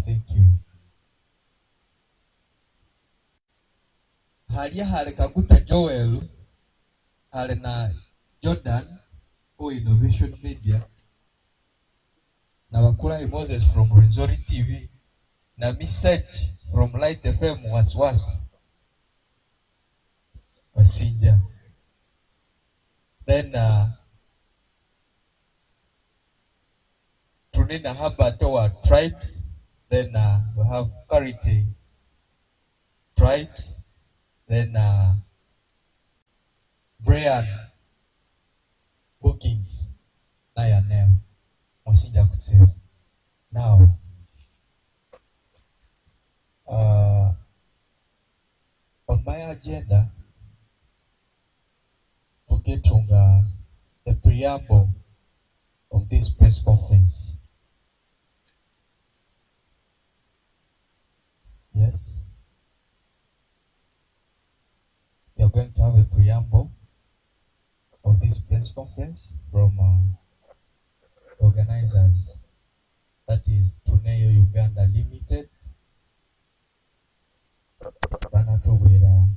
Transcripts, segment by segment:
thank you. Hali Kaguta Joel, na Jordan, who Innovation Media, na Wakula Moses from Renzori TV, na Search from Light FM was Wasinja. Then Tunina Habatoa tribes. Then we have Karite tribes. Then Brian bookings. Nayanel Wasinja Kutseva. Now on my agenda, to get on the preamble of this press conference. Yes, we are going to have a preamble of this press conference from organizers. That is Tuneo Uganda Limited. Banatowera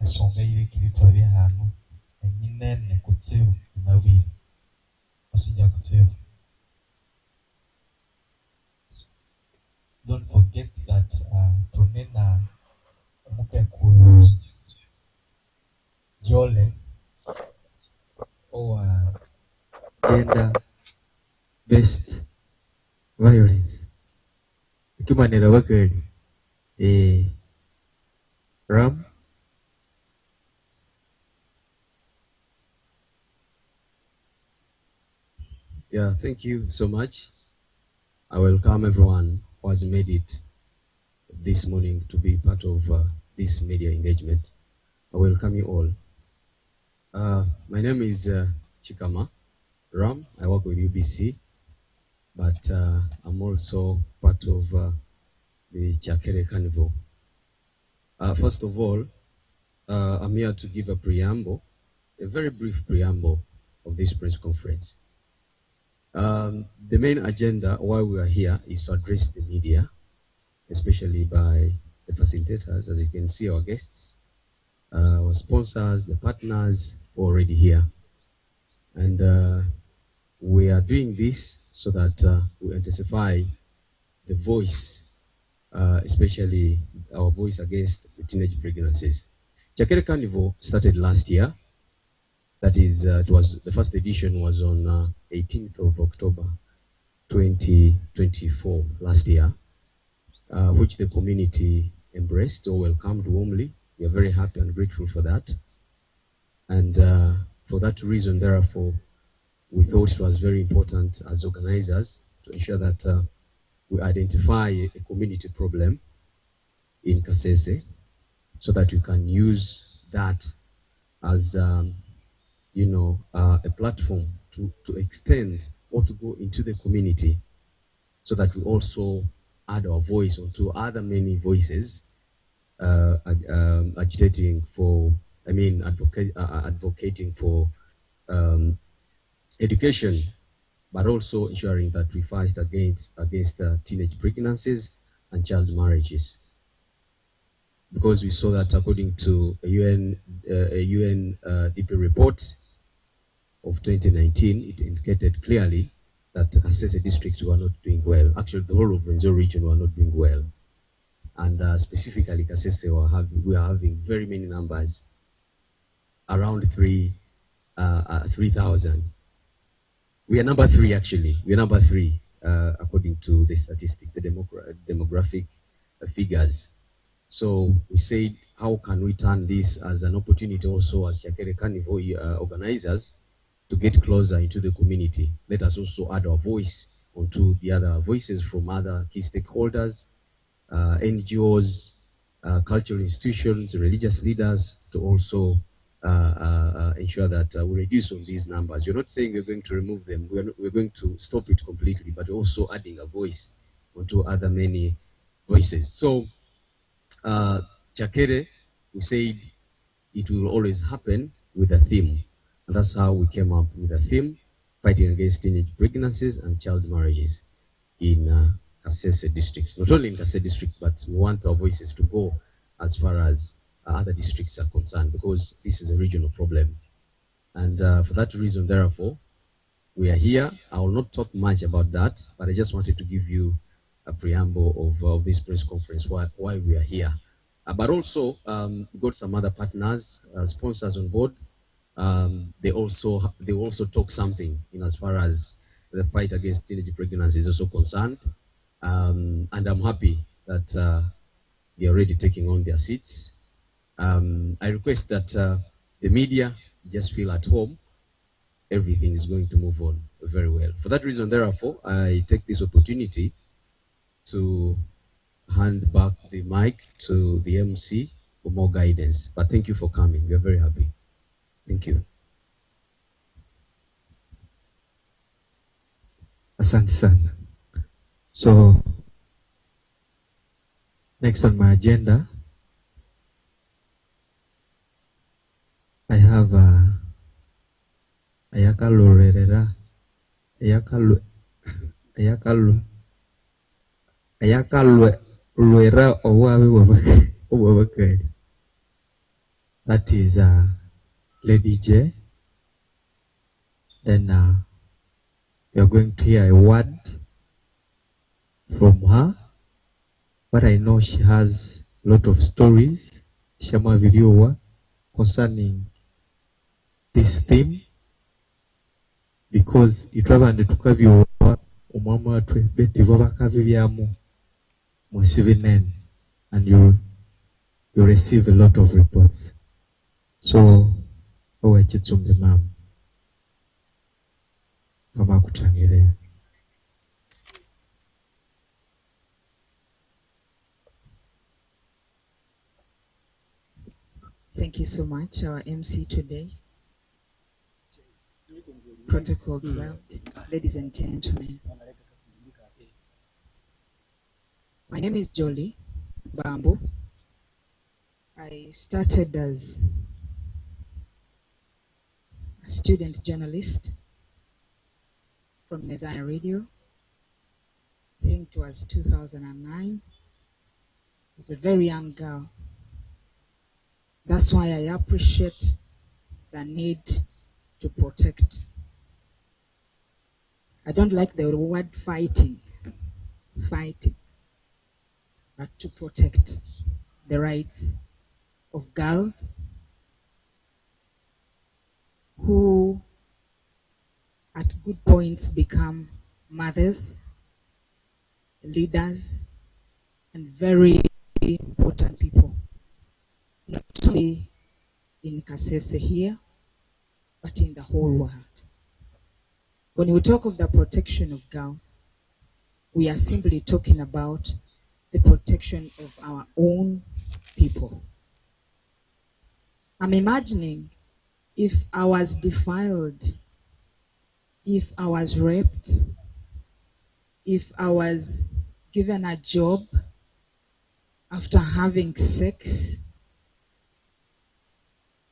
esongeire kiritu abye hano enyinene kutsibu nabiri osija kutsibu. Don't forget that tunena muke ku Jole or gender-based violence. Ikimanira wakeli Ram. Yeah, thank you so much. I welcome everyone who has made it this morning to be part of this media engagement. I welcome you all. My name is Chikama Ram. I work with UBC, but I'm also part of the Kyakere Carnivaal. First of all, I'm here to give a preamble, a very brief preamble of this press conference. The main agenda why we are here is to address the media, especially by the facilitators. As you can see, our guests, our sponsors, the partners already here. And we are doing this so that we intensify the voice, especially our voice against the teenage pregnancies. Kyakere Carnivaal started last year. That is, the first edition was on 18th of October 2024 last year, which the community embraced or welcomed warmly. We are very happy and grateful for that. And for that reason, therefore, we thought it was very important as organizers to ensure that we identify a community problem in Kasese so that we can use that as a platform to extend or to go into the community so that we also add our voice onto other many voices agitating for, advocating for education, but also ensuring that we fight against teenage pregnancies and child marriages. Because we saw that according to a UNDP report of 2019, it indicated clearly that Kasese districts were not doing well. Actually, the whole of Renzori region were not doing well. And specifically, Kasese we are having very many numbers, around 3,000. We are number 3, actually. We are number 3, according to the statistics, the demographic figures. So we said, how can we turn this as an opportunity also as Kyakere Carnivaal organizers to get closer into the community? Let us also add our voice onto the other voices from other key stakeholders, NGOs, cultural institutions, religious leaders, to also ensure that we reduce on these numbers. You're not saying we're going to remove them. We're going to stop it completely, but also adding a voice onto other many voices. So Kyakere, we said it will always happen with a theme. And that's how we came up with a theme. fighting against teenage pregnancies and child marriages in Kasese district. Not only in Kasese district, but we want our voices to go as far as other districts are concerned, because this is a regional problem. And for that reason, therefore, we are here. I will not talk much about that, but I just wanted to give you a preamble of this press conference, why we are here. But also, got some other partners, sponsors on board. They also talk something in as far as the fight against teenage pregnancy is also concerned. And I'm happy that they're already taking on their seats. I request that the media just feel at home. Everything is going to move on very well. For that reason, therefore, I take this opportunity to hand back the mic to the MC for more guidance. But thank you for coming. We are very happy. Thank you. Asante sana. So, next on my agenda, I have Ayaka Luera Owawe. That is Lady J. Then we are going to hear a word from her. But I know she has a lot of stories, Shama Videowa, concerning this theme, because itwabande tukabyowa omwama watwe beti babakabibyamu musibinen, and you receive a lot of reports. So owe chitsumbe mama kutangire. Thank you so much, our MC today. Protocol observed. Ladies and gentlemen, my name is Jolie Bambo. I started as a student journalist from Messiah Radio. I think it was 2009. I was a very young girl. That's why I appreciate the need to protect. I don't like the word fighting, but to protect the rights of girls who at good points become mothers, leaders, and very important people, not only in Kasese here, but in the whole world. When we talk of the protection of girls, we are simply talking about the protection of our own people. I'm imagining if I was defiled, if I was raped, if I was given a job after having sex,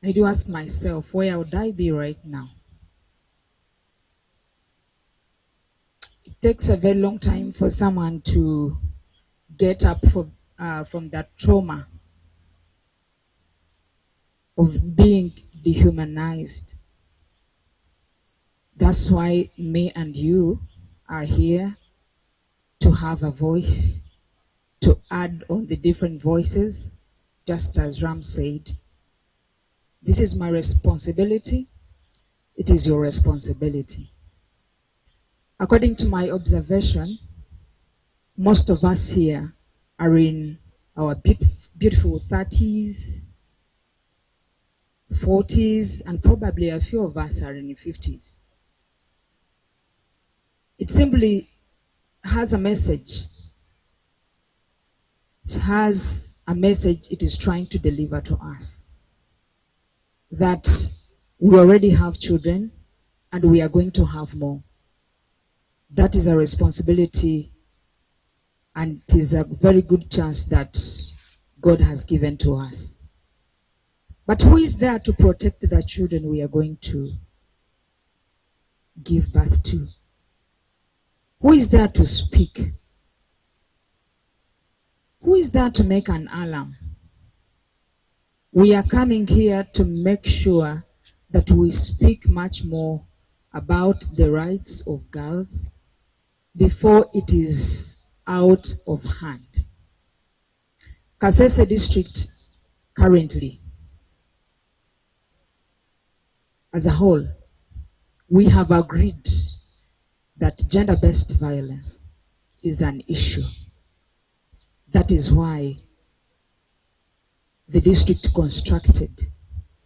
I do ask myself, where would I be right now? It takes a very long time for someone to get up from that trauma of being dehumanized. That's why me and you are here to have a voice, to add on the different voices, just as Ram said. This is my responsibility. It is your responsibility. According to my observation, most of us here are in our beautiful 30s, 40s, and probably a few of us are in the 50s. It simply has a message. It has a message it is trying to deliver to us. That we already have children and we are going to have more. That is a responsibility, and it is a very good chance that God has given to us. But who is there to protect the children we are going to give birth to? Who is there to speak? Who is there to make an alarm? We are coming here to make sure that we speak much more about the rights of girls before it is out of hand. Kasese district currently, as a whole, we have agreed that gender-based violence is an issue. That is why the district constructed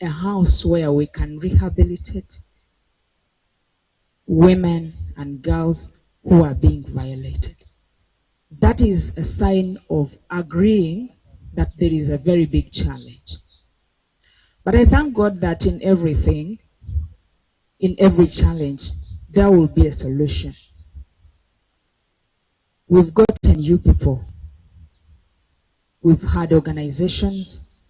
a house where we can rehabilitate women and girls who are being violated. That is a sign of agreeing that there is a very big challenge. But I thank God that in everything, in every challenge, there will be a solution. We've gotten you people. We've had organizations.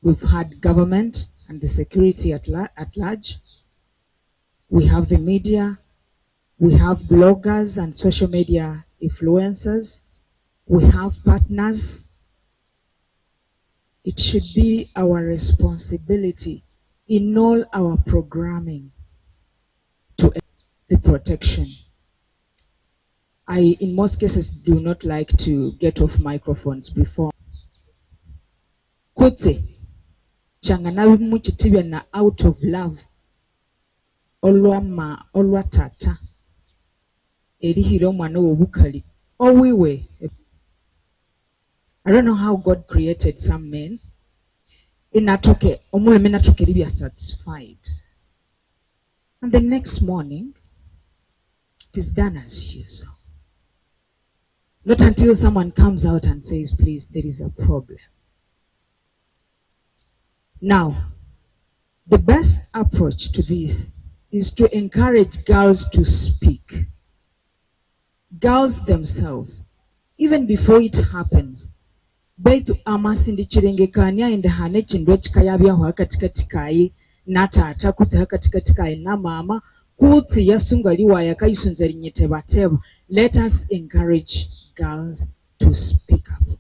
We've had government and the security at large. We have the media. We have bloggers and social media influencers. We have partners. It should be our responsibility in all our programming to the protection. I, in most cases, do not like to get off microphones before. Kote, changana muchitibya na out of love. Olwama, olwatata. Erihiro mwana wobukali. Owiwe. I don't know how God created some men. Inatoke, omuleme natoke libya satisfied. And the next morning, it is done as usual. Not until someone comes out and says, please, there is a problem. Now, the best approach to this is to encourage girls to speak. Girls themselves, even before it happens, baitu amasindi chirengekania indahane chindwech kayabia wakati kai natata kuti katika kai na mama kuti yasungali wayaka isunzari nyeteba. Let us encourage girls to speak up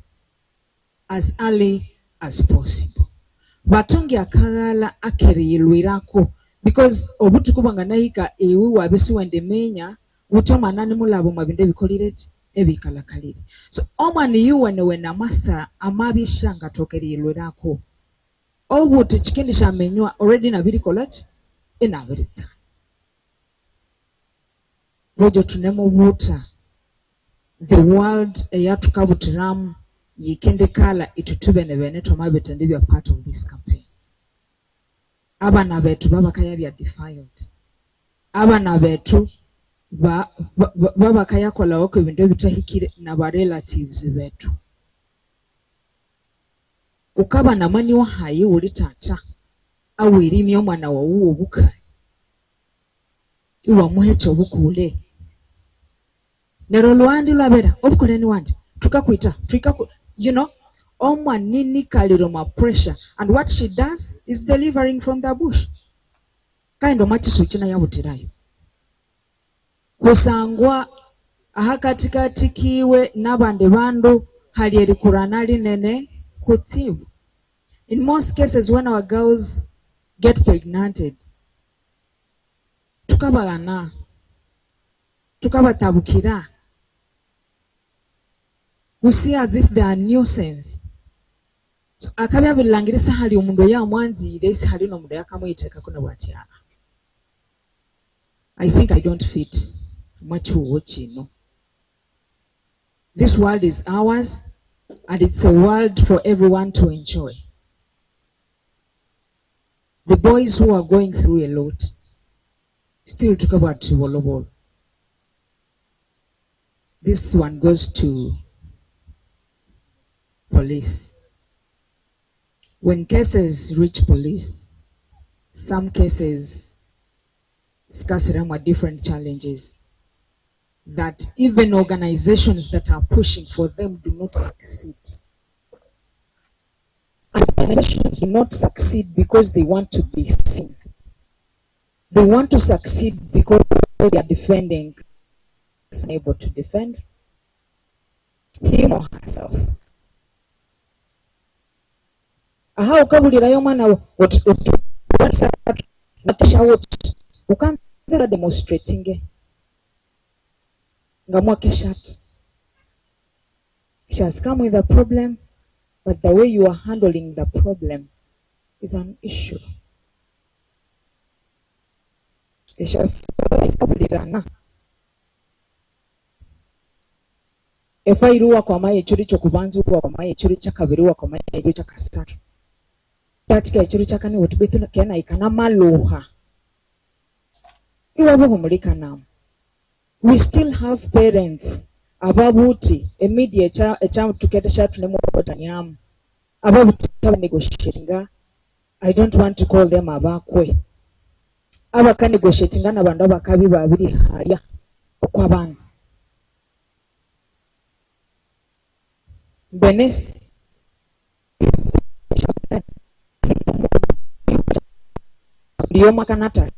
as early as possible. Batongi akagala akeriyilwirako because obutukubanga nahika ewe wabisi wende menya utoma nani mulabo mabinde bikolireti ebikalakaliri. So omani yuwene wena masa amabishanga tokeriyilwirako. Obuti chikindi shamenywa already nabiri kolati enabirita. Bojo tunemo wuta. The world eyatukabutiramu yikende kala itutubene bene tomabete ndibya part of this campaign. Abana betu babakaya bya defiled. Abana betu babakaya kola wako ibintu bitahikire na ba relatives betu. Ukaba na mani wa hayi uli tata awirimi omwana wa uwo buka iwa muhecho bukule nero lwandi lwabera obukole ni wandi tukakuita you know omwana nini kaliro ma pressure and what she does is delivering from the bush kind of machisu china yabutirayo kusangwa ahakatikati kiwe nabande bandu hali erikurana linene kutivu. In most cases, when our girls get pregnanted, tukabalana, tukabatabukira. We see as if they are nuisance. Akabya bilangirisa hali omundu ya mwanzi desi hali no mundu yakamuyiteka kuna bwatya. I think I don't fit much watching, no. This world is ours. And it's a world for everyone to enjoy. The boys who are going through a lot still talk about volleyball. This one goes to police. When cases reach police, some cases discuss different challenges that even organizations that are pushing for them do not succeed. Organizations do not succeed because they want to be seen. They want to succeed because they are defending, able to defend him or herself. Aha ukabulirayo mwana ukanza demonstrating nga mwakeshat. She has come with a problem, but the way you are handling the problem is an issue. Efairuwa kwa maye churi chokubanzu kwa maye churi chakabiriwa kwa maye churi chakasatu. Katika churi chakani wotubethu kena ikana maloha. Iwabu humulika namu. We still have parents ababuti immediate echa tuketesha tunemo otanyamu. Ababuti negotiatinga. I don't want to call them abakwe. Abaka negotiatinga na bandu abakabi babiri harya okwabana. Benes Dioma kanata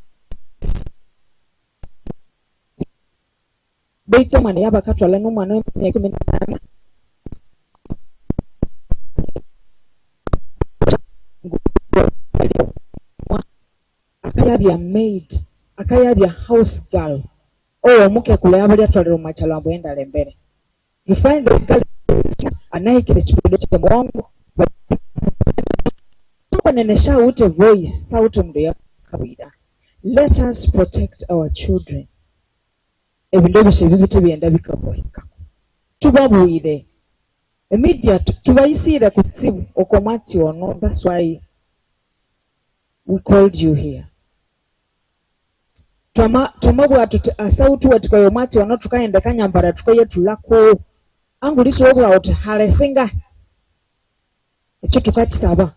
Beito mane yaba katwala n'umwana w'emyaka 18 akayabya maid akayabya house girl muke kule abali atwalira mu machalo ambwenda lembere. You find the girl anayikire chipido cha mwongo nenesha ute voice sauti mdo ya kawida. Let us protect our children. Ebindo bisebibite byenda bikaboyika tubabuire immediate tubayisira kutsibu okomati ono. That's why we called you here. Twamabwa asautu watikayo mati ono tukaenda kanyambara tukaye tulako anguliso obwa oti halesinga ekyo tukatisaba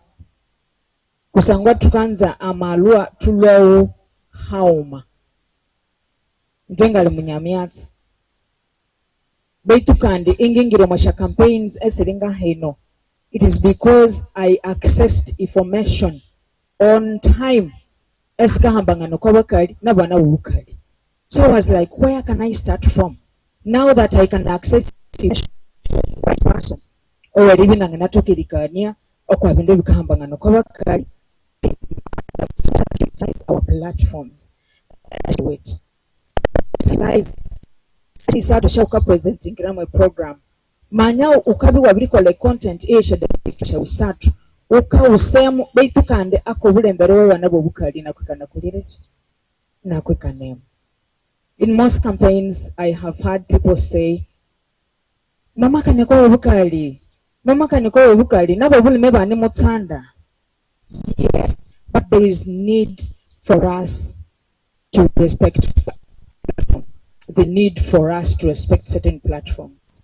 kusangwa tukanza amalwa tulwawo hauma njengali munyamyatsi baitu kandi ingingiro masha campaigns esiringa heno. It is because I accessed information on time esikahambangano kwabakali nabana bukali. So I was like, where can I start from now that I can access information right person or even nangatokirikania okwa bindu bikahambangano kwabakali our platforms. Wait. Is out to show presenting grammar program. Manya ukabi wabiri kole content esha usatu. Uka usemu baitu kande ako bulembere wewe nabo bukali na kwekana kulireki na kwekana. In most campaigns I have heard people say mama kaneko bukali nabo bulime bane mutsanda. Yes, but there is need for us to respect the need for us to respect certain platforms.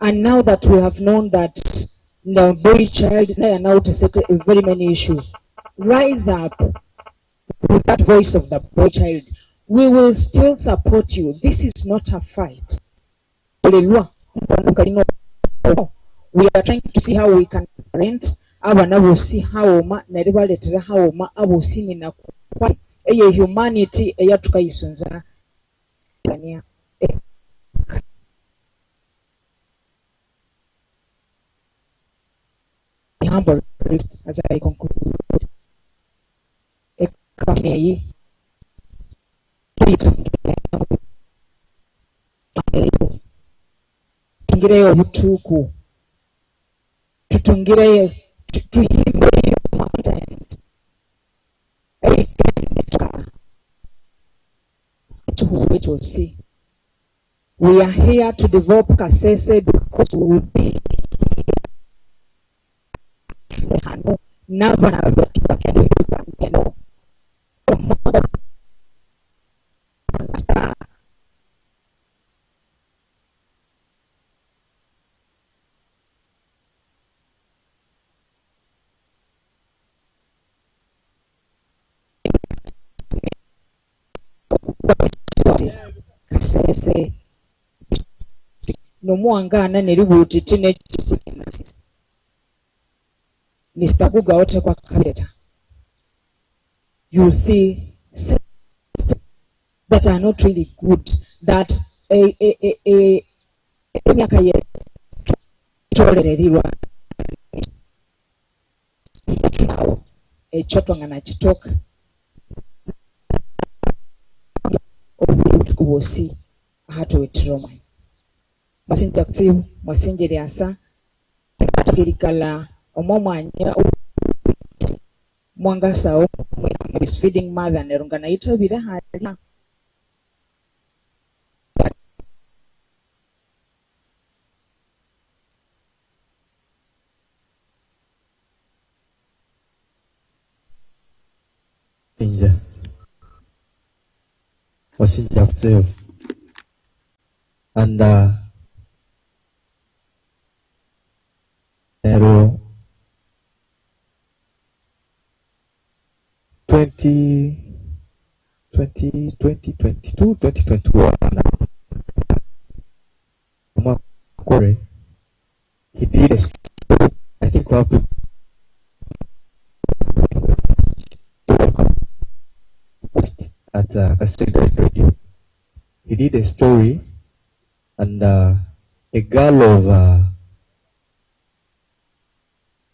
And now that we have known that the boy child now to set very many issues, rise up with that voice of the boy child. We will still support you. This is not a fight. We are trying to see how we can parent. Abana will see how ma neriba letera how ma abo sini na kwa eye humanity eya tukayisunza Tania. Humble as I conclude. Tungire obutuku. Tutungire tuhimbe content. Which will see. We are here to develop Kasese because we will be Kasese no muangana neributi tine Mr. Guga wote kwa kabeta. You see that are not really good, that emyaka yetolererirwa nawo ekyotwanga nakitoka obutuku bwosi ahatuwetiroma mwasinja kutsibu mwasinja lyasa ategerikala omwamwanya mwangasawo breastfeeding mother nerunga nayitabira hali wasinja kutsibu and ero 2021 Kyakere, he did a story. I think we have to at Kyakere Radio. He did a story, and a girl of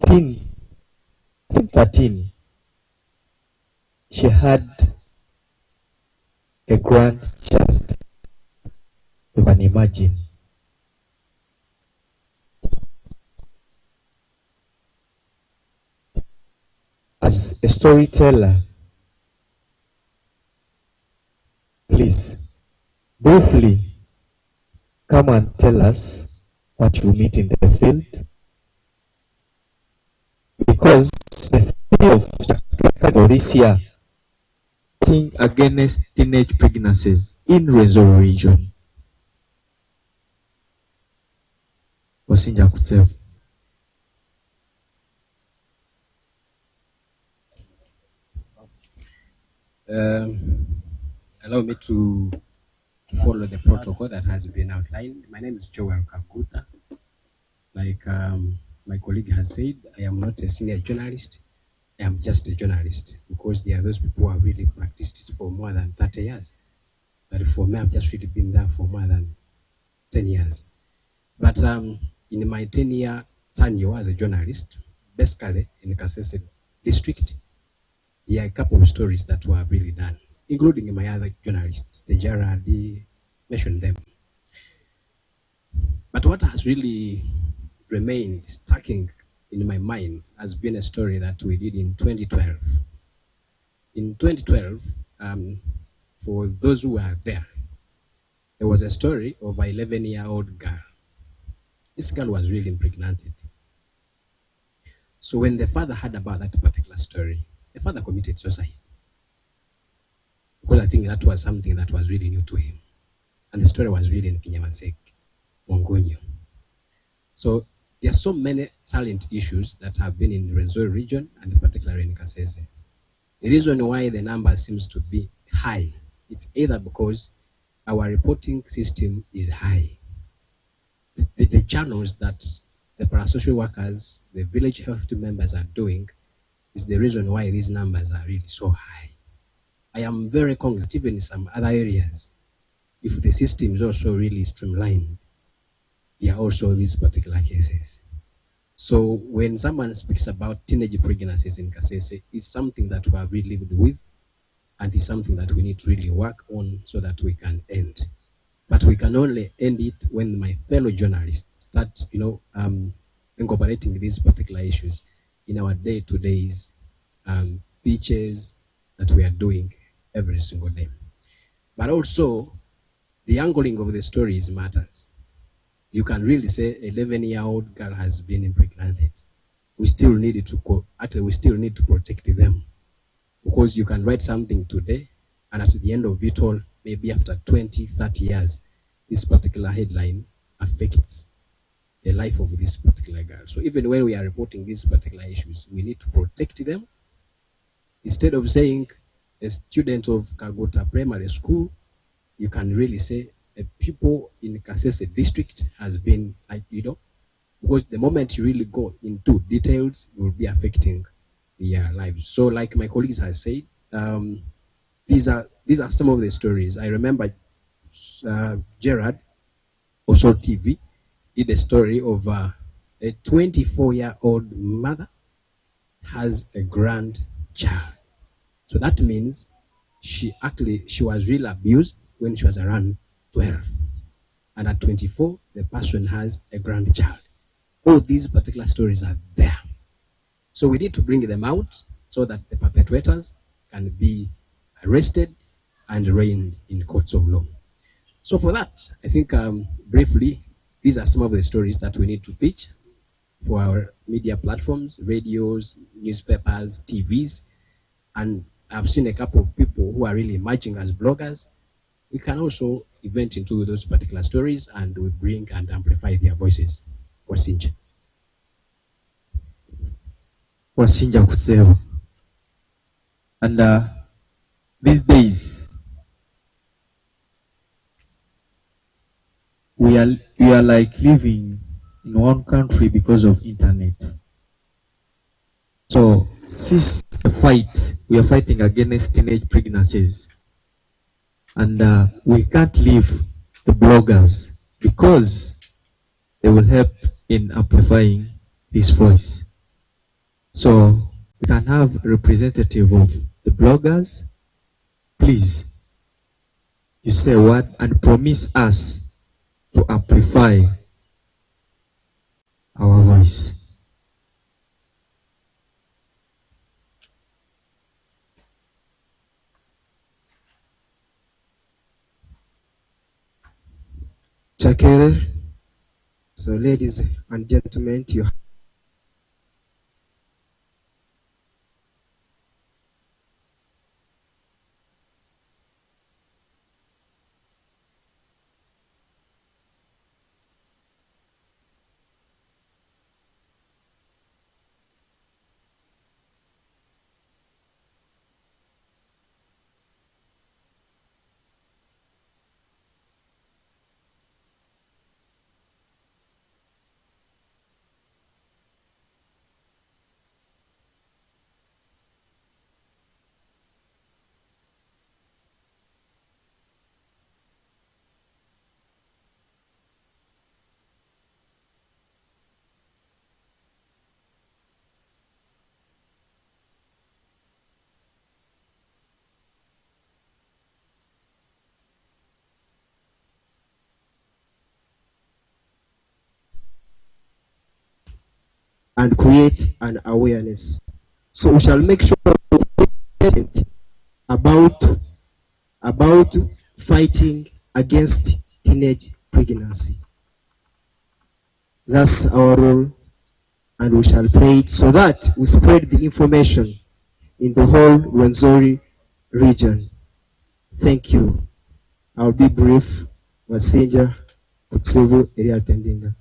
13, she had a grandchild. You can imagine. As a storyteller, please briefly come and tell us what you meet in the field, because the theme of Kyakere this year is against teenage pregnancies in Rwenzori region. Wasinja kutseva. Allow me to follow the protocol that has been outlined. My name is Joel Kaguta. Like my colleague has said, I am not a senior journalist. I am just a journalist, because there are those people who have really practiced this for more than 30 years. But for me, I've just really been there for more than 10 years. But in my 10-year tenure as a journalist, basically in the Kasese district, there are a couple of stories that were really done, including my other journalists, the Gerard, mentioned them. But what has really remained stacking in my mind has been a story that we did in 2012. In 2012, for those who were there was a story of an 11-year-old girl. This girl was really impregnated. So when the father heard about that particular story, the father committed suicide. Because I think that was something that was really new to him. And the story was really in Kinyamansek, Mongonyo. So there are so many salient issues that have been in the Rwenzori region, and particularly in Kasese. The reason why the number seems to be high, it's either because our reporting system is high. The channels that the parasocial workers, the village health team members are doing is the reason why these numbers are really so high. I am very confident, even in some other areas, if the system is also really streamlined, there are also these particular cases. So when someone speaks about teenage pregnancies in Kasese, it's something that we have really lived with, and it's something that we need to really work on so that we can end. But we can only end it when my fellow journalists start, incorporating these particular issues in our day-to-day pitches that we are doing every single day. But also, the angling of the stories matters. You can really say 11-year-old girl has been impregnated. We still need we still need to protect them. Because you can write something today, and at the end of it all, maybe after 20, 30 years, this particular headline affects the life of this particular girl. So even when we are reporting these particular issues, we need to protect them. Instead of saying a student of Kagota Primary School, you can really say a pupil in Kasese district has been, because the moment you really go into details, you will be affecting their lives. So like my colleagues have said, these are some of the stories. I remember Gerard, also TV, did a story of a 24-year-old mother has a grandchild. So that means she was really abused when she was around 12. And at 24, the person has a grandchild. All these particular stories are there. So we need to bring them out so that the perpetrators can be arrested and arraigned in courts of law. So for that, I think briefly, these are some of the stories that we need to pitch for our media platforms, radios, newspapers, TVs, and I've seen a couple of people who are really emerging as bloggers. We can also event into those particular stories and we bring and amplify their voices. Wasinja. Wasinja Kutseo. And these days, we are like living in one country because of internet. So since the fight, we are fighting against teenage pregnancies. And we can't leave the bloggers because they will help in amplifying this voice. So we can have a representative of the bloggers. Please, you say a word and promise us to amplify our voice. Kyakere. So ladies and gentlemen, you and create an awareness. So we shall make sure about fighting against teenage pregnancy. That's our role, and we shall play it so that we spread the information in the whole Rwenzori region. Thank you. I'll be brief. Wasinja Kutsivu area attending.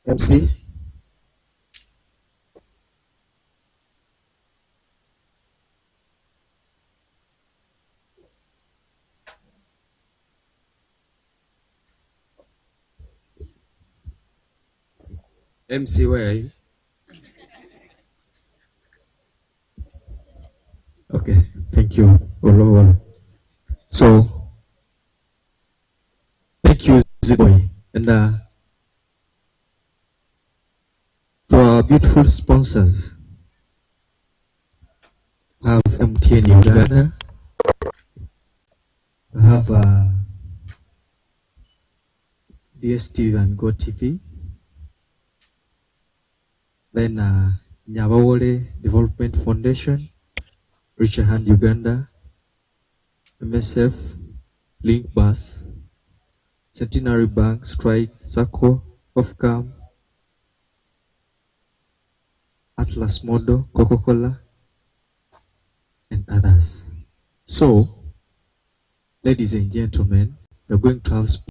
MC. MC, where are you? Okay, thank you, Olo. So, thank you, Ziboy. And to our beautiful sponsors, I have MTN Uganda, I have DSTV and GoTV, then Nyabawole Development Foundation, Richer Hand Uganda, MSF, Link Bus, Centenary Bank, Strike, Sacco, Ofcam, Atlas Modo, Coca-Cola, and others. So, ladies and gentlemen, we're going to have